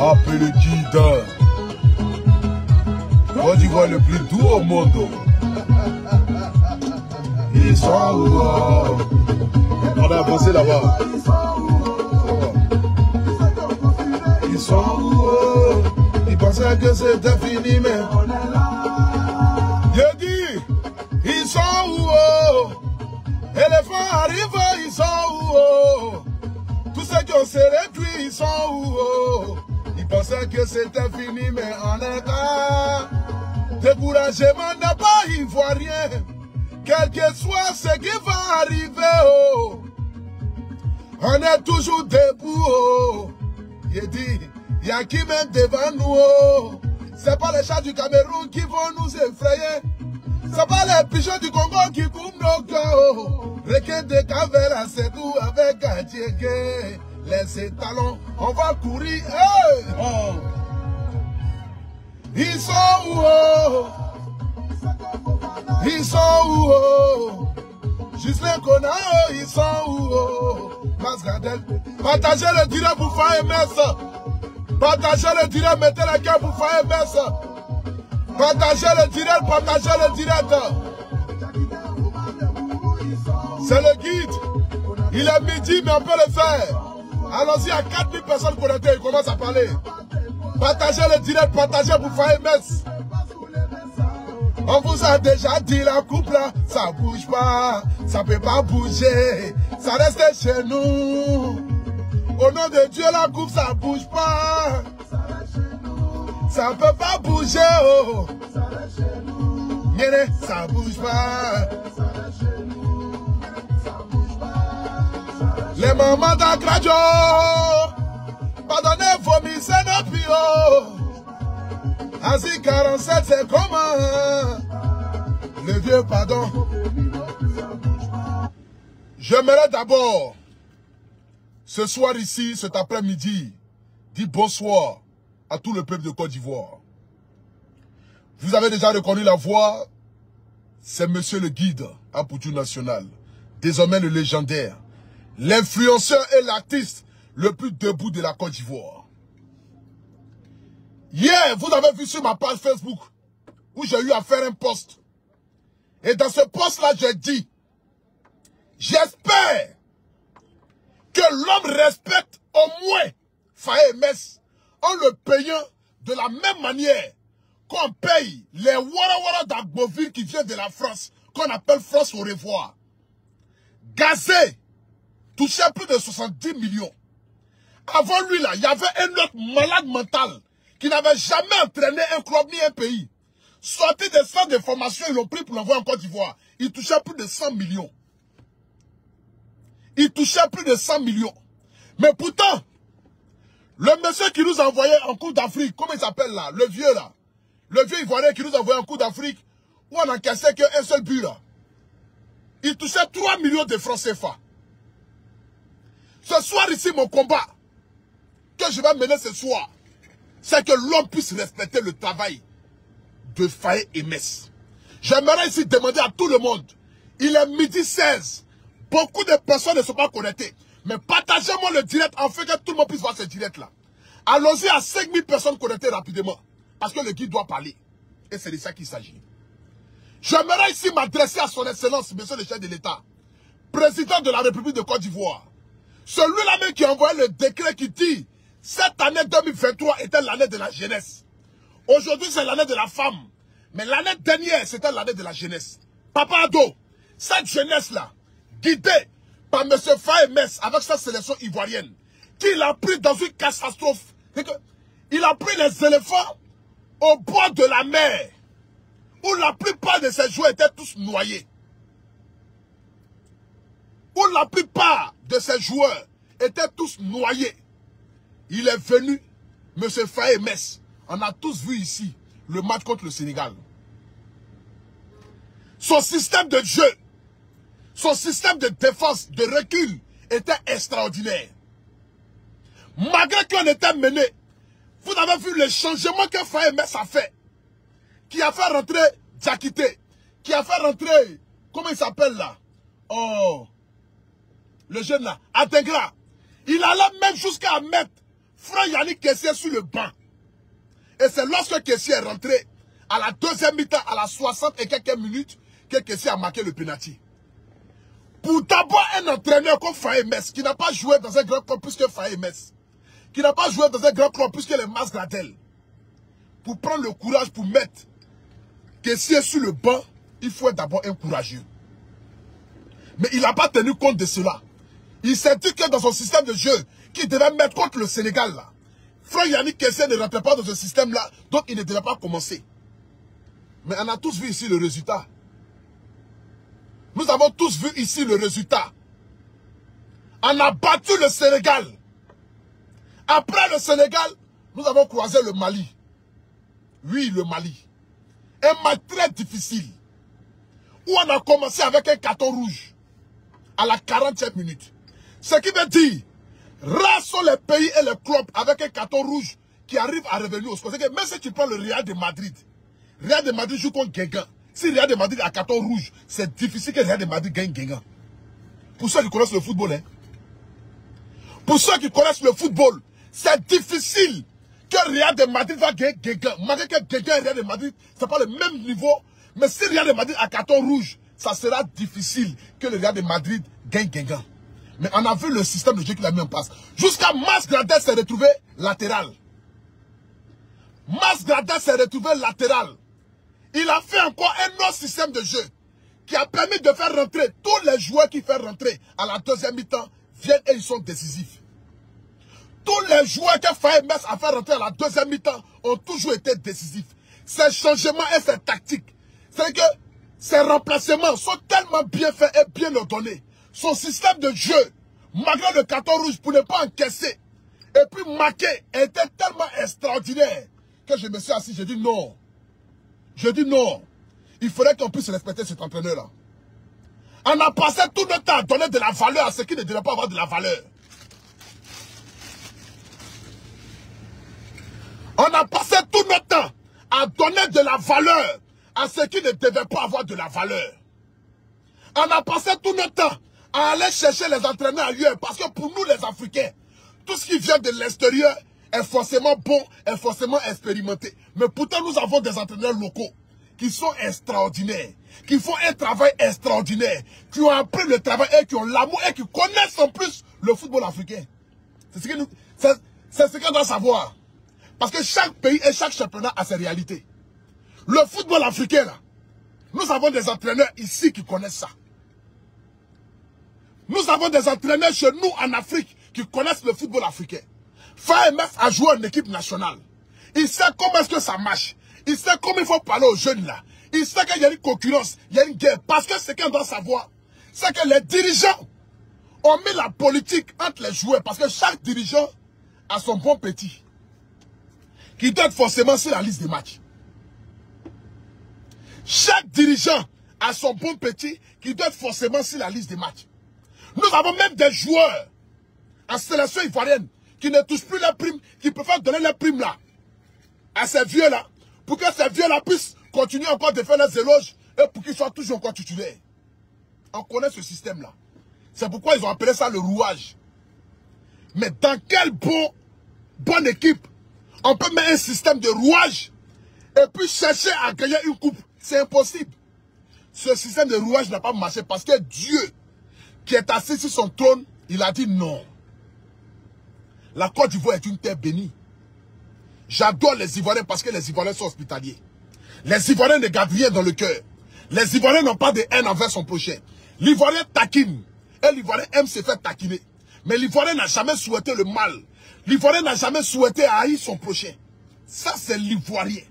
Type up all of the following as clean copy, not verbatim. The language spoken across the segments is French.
Appelez le guide. Côte d'Ivoire le plus doux au monde. Ils sont où? On a avancé là-bas. Ils sont où? Ils pensaient que c'était fini, mais on est là. Je dis, ils sont où? Éléphants arrivent, ils sont où? Tous ceux qui ont se réduit, ils sont où? Ils pensaient que c'était fini, mais on est là. Découragement n'est pas ivoirien. Quel que soit ce qui va arriver, on est toujours debout. Il dit, il y a qui même devant nous. C'est pas les chats du Cameroun qui vont nous effrayer. C'est pas les pigeons du Congo qui coupent nos cœurs. Requin de Cavera, c'est tout avec Gatiégué. Les étalons, on va courir. Hey! Oh. Ils sont où? Ils sont où? Gislain Konao, ils sont où? Masgadel. Partagez le direct pour faire MS. Partagez le direct, mettez le cœur pour faire MS. Partagez le direct, partagez le direct. C'est le guide. Il est midi, mais on peut le faire. Allons-y, à 4000 personnes connectées, il commence à parler. Partagez le direct, partagez pour faire MS. On vous a déjà dit la coupe là, ça bouge pas, ça peut pas bouger, ça reste chez nous. Au nom de Dieu, la coupe ça bouge pas, ça peut pas bouger, oh. Ça bouge pas. Les mamans d'Akradio, pardonnez, vomissez nos pions. Asi 47, c'est comment? Le vieux pardon. J'aimerais d'abord, ce soir ici, cet après-midi, dire bonsoir à tout le peuple de Côte d'Ivoire. Vous avez déjà reconnu la voix, c'est Monsieur le Guide à Poutou National, désormais le légendaire, l'influenceur et l'artiste le plus debout de la Côte d'Ivoire. Hier, vous avez vu sur ma page Facebook où j'ai eu à faire un post. Et dans ce post-là, j'ai dit, j'espère que l'homme respecte au moins Faye Mess en le payant de la même manière qu'on paye les Wara d'Agboville qui viennent de la France, qu'on appelle France au revoir. Gazé touchait plus de 70 millions. Avant lui, là, il y avait un autre malade mental qui n'avait jamais entraîné un club ni un pays. Sorti des centres de formation, ils l'ont pris pour l'envoyer en Côte d'Ivoire. Il touchait plus de 100 millions. Il touchait plus de 100 millions. Mais pourtant, le monsieur qui nous a envoyé en Coupe d'Afrique, comment il s'appelle là? Le vieux là. Le vieux Ivoirien qui nous a envoyé en Coupe d'Afrique, où on n'encaissait qu'un seul but là. Il touchait 3 millions de francs CFA. Ce soir ici, mon combat, que je vais mener ce soir, c'est que l'homme puisse respecter le travail de Faye et Mess. J'aimerais ici demander à tout le monde, il est midi 16, beaucoup de personnes ne sont pas connectées, mais partagez-moi le direct afin que tout le monde puisse voir ce direct là. Allons-y à 5000 personnes connectées rapidement, parce que le guide doit parler, et c'est de ça qu'il s'agit. J'aimerais ici m'adresser à son excellence, monsieur le chef de l'État, président de la République de Côte d'Ivoire, celui-là même qui a envoyé le décret qui dit cette année 2023 était l'année de la jeunesse. Aujourd'hui, c'est l'année de la femme. Mais l'année dernière, c'était l'année de la jeunesse. Papa Ado, cette jeunesse-là, guidée par M. Faye Mess avec sa sélection ivoirienne, qu'il a pris dans une catastrophe. Il a pris les éléphants au bord de la mer, où la plupart de ces joueurs étaient tous noyés. Où la plupart de ces joueurs étaient tous noyés. Il est venu, M. Faye Mess. On a tous vu ici le match contre le Sénégal. Son système de jeu, son système de défense, de recul était extraordinaire. Malgré qu'on était mené, vous avez vu le changement que Faye Mess a fait. Qui a fait rentrer Diakité. Qui a fait rentrer, comment il s'appelle là? Oh, le jeune là, Adengra. Il allait même jusqu'à mettre Frère Yannick Kessié sur le banc. Et c'est lorsque Kessié est rentré, à la deuxième mi-temps, à la 60 et quelques minutes, que Kessié a marqué le penalty. Pour d'abord un entraîneur comme Faye Metz, qui n'a pas joué dans un grand club plus que Faye Metz, qui n'a pas joué dans un grand club plus que les Mas Gradel, pour prendre le courage pour mettre Kessié sur le banc, il faut être d'abord un courageux. Mais il n'a pas tenu compte de cela. Il s'est dit que dans son système de jeu, qu'il devait mettre contre le Sénégal, là, Frère Yannick Kessié ne rentrait pas dans ce système-là, donc il ne devait pas commencer. Mais on a tous vu ici le résultat. Nous avons tous vu ici le résultat. On a battu le Sénégal. Après le Sénégal, nous avons croisé le Mali. Oui, le Mali. Un match très difficile. Où on a commencé avec un carton rouge. À la 40e minute. Ce qui veut dire, rares sont les pays et les clubs avec un carton rouge qui arrivent à revenir au score. C'est que même si tu prends le Real de Madrid joue contre Guingamp. Si Real de Madrid a carton rouge, c'est difficile que Real de Madrid gagne Guingamp. Pour ceux qui connaissent le football, hein. Pour ceux qui connaissent le football, c'est difficile que Real de Madrid va gagner Guingamp. Malgré que Guingamp et Real de Madrid, ce n'est pas le même niveau. Mais si Real de Madrid a carton rouge, ça sera difficile que le Real de Madrid gagne Guingamp. Mais on a vu le système de jeu qu'il a mis en place. Jusqu'à Mas Gradel s'est retrouvé latéral. Mas Gradel s'est retrouvé latéral. Il a fait encore un autre système de jeu qui a permis de faire rentrer tous les joueurs qui font rentrer à la deuxième mi-temps viennent et ils sont décisifs. Tous les joueurs que Faye Metz a fait rentrer à la deuxième mi-temps ont toujours été décisifs. Ces changements et ces tactiques, c'est que ces remplacements sont tellement bien faits et bien ordonnés. Son système de jeu, malgré le carton rouge pour ne pas encaisser, et puis marquer, était tellement extraordinaire que je me suis assis, j'ai dit non. Je dis non. Il faudrait qu'on puisse respecter cet entraîneur-là. On a passé tout notre temps à donner de la valeur à ceux qui ne devaient pas avoir de la valeur. On a passé tout notre temps à donner de la valeur à ceux qui ne devaient pas avoir de la valeur. On a passé tout notre temps à aller chercher les entraîneurs ailleurs. Parce que pour nous les Africains, tout ce qui vient de l'extérieur est forcément bon, est forcément expérimenté. Mais pourtant nous avons des entraîneurs locaux qui sont extraordinaires, qui font un travail extraordinaire, qui ont appris le travail et qui ont l'amour et qui connaissent en plus le football africain. C'est ce qu'on doit savoir. Parce que chaque pays et chaque championnat a ses réalités. Le football africain, là, nous avons des entraîneurs ici qui connaissent ça. Nous avons des entraîneurs chez nous en Afrique qui connaissent le football africain. Faye Metz a joué en équipe nationale. Il sait comment est-ce que ça marche. Il sait comment il faut parler aux jeunes là. Il sait qu'il y a une concurrence, il y a une guerre. Parce que ce qu'on doit savoir, c'est que les dirigeants ont mis la politique entre les joueurs. Parce que chaque dirigeant a son bon petit, qui doit être forcément sur la liste des matchs. Chaque dirigeant a son bon petit, qui doit être forcément sur la liste des matchs. Nous avons même des joueurs en sélection ivoirienne qui ne touchent plus les primes, qui préfèrent donner les primes là à ces vieux-là, pour que ces vieux-là puissent continuer encore de faire les éloges et pour qu'ils soient toujours encore titulaires. On connaît ce système-là. C'est pourquoi ils ont appelé ça le rouage. Mais dans quelle bonne équipe on peut mettre un système de rouage et puis chercher à gagner une coupe? C'est impossible. Ce système de rouage n'a pas marché parce que Dieu, qui est assis sur son trône, il a dit non. La Côte d'Ivoire est une terre bénie. J'adore les Ivoiriens parce que les Ivoiriens sont hospitaliers. Les Ivoiriens ne gardent rien dans le cœur. Les Ivoiriens n'ont pas de haine envers son prochain. L'Ivoirien taquine. Et l'Ivoirien aime se faire taquiner. Mais l'Ivoirien n'a jamais souhaité le mal. L'Ivoirien n'a jamais souhaité haïr son prochain. Ça, c'est l'Ivoirien.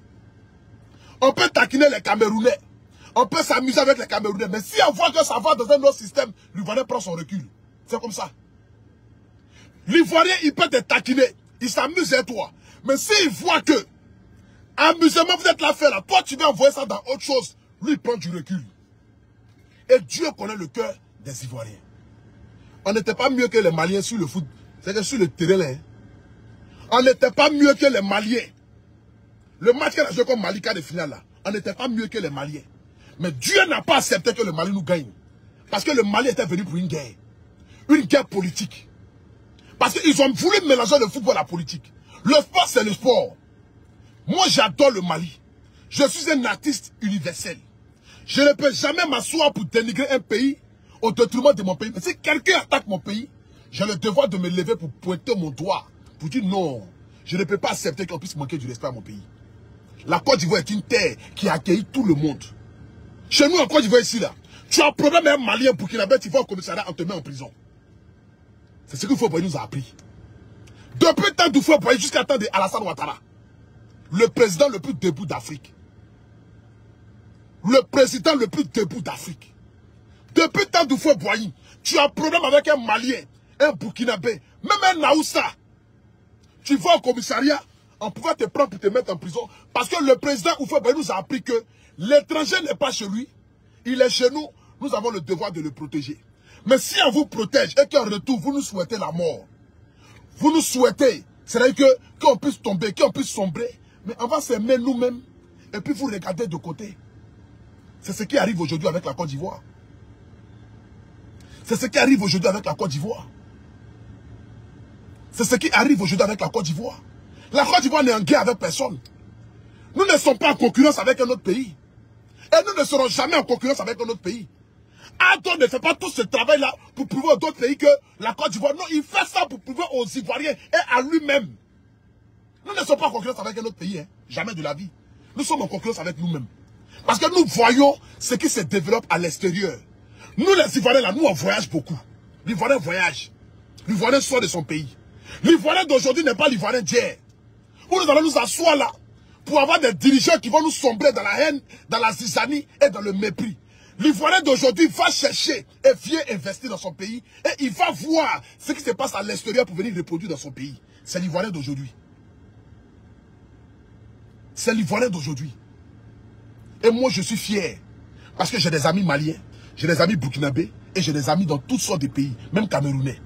On peut taquiner les Camerounais. On peut s'amuser avec les Camerounais. Mais si on voit que ça va dans un autre système, l'Ivoirien prend son recul. C'est comme ça. L'Ivoirien, il peut te taquiner. Il s'amuse avec toi. Mais s'il voit que amusement, vous êtes là faire là, toi tu vas envoyer ça dans autre chose, lui il prend du recul. Et Dieu connaît le cœur des Ivoiriens. On n'était pas mieux que les Maliens sur le foot. C'est que sur le terrain là. On n'était pas mieux que les Maliens. Le match qu'on a joué comme Mali, quart de finale là, on n'était pas mieux que les Maliens. Mais Dieu n'a pas accepté que le Mali nous gagne. Parce que le Mali était venu pour une guerre. Une guerre politique. Parce qu'ils ont voulu mélanger le football à la politique. Le sport, c'est le sport. Moi, j'adore le Mali. Je suis un artiste universel. Je ne peux jamais m'asseoir pour dénigrer un pays au détriment de mon pays. Mais si quelqu'un attaque mon pays, j'ai le devoir de me lever pour pointer mon doigt. Pour dire non, je ne peux pas accepter qu'on puisse manquer du respect à mon pays. La Côte d'Ivoire est une terre qui a accueilli tout le monde. Chez nous, en Côte d'Ivoire, ici, là, tu as un problème avec un Malien, Burkinabé, tu vas au commissariat, on te met en prison. C'est ce que Houphouët-Boigny nous a appris. Depuis le temps d'Houphouët-Boigny jusqu'à le temps d'Alassane Ouattara, le président le plus debout d'Afrique. Le président le plus debout d'Afrique. Depuis le temps d'Houphouët-Boigny, tu as un problème avec un Malien, un Burkinabé, même un Naoussa. Tu vas au commissariat, on pouvait te prendre pour te mettre en prison. Parce que le président Houphouët-Boigny nous a appris que l'étranger n'est pas chez lui, il est chez nous, nous avons le devoir de le protéger. Mais si on vous protège et qu'en retour, vous nous souhaitez la mort, vous nous souhaitez, c'est-à-dire qu'on puisse tomber, qu'on puisse sombrer, mais on va s'aimer nous-mêmes et puis vous regardez de côté. C'est ce qui arrive aujourd'hui avec la Côte d'Ivoire. C'est ce qui arrive aujourd'hui avec la Côte d'Ivoire. C'est ce qui arrive aujourd'hui avec la Côte d'Ivoire. La Côte d'Ivoire n'est en guerre avec personne. Nous ne sommes pas en concurrence avec un autre pays. Et nous ne serons jamais en concurrence avec un autre pays. Adon ne fait pas tout ce travail-là pour prouver aux autres pays que la Côte d'Ivoire... Non, il fait ça pour prouver aux Ivoiriens et à lui-même. Nous ne sommes pas en concurrence avec un autre pays. Hein. Jamais de la vie. Nous sommes en concurrence avec nous-mêmes. Parce que nous voyons ce qui se développe à l'extérieur. Nous, les Ivoiriens, là, nous, on voyage beaucoup. L'Ivoirien voyage. L'Ivoirien sort de son pays. L'Ivoirien d'aujourd'hui n'est pas l'Ivoirien d'hier. Où nous allons nous asseoir là pour avoir des dirigeants qui vont nous sombrer dans la haine, dans la zizanie et dans le mépris. L'Ivoirien d'aujourd'hui va chercher et vient investir dans son pays et il va voir ce qui se passe à l'extérieur pour venir reproduire dans son pays. C'est l'Ivoirien d'aujourd'hui. C'est l'Ivoirien d'aujourd'hui. Et moi, je suis fier parce que j'ai des amis maliens, j'ai des amis burkinabés et j'ai des amis dans toutes sortes de pays, même camerounais.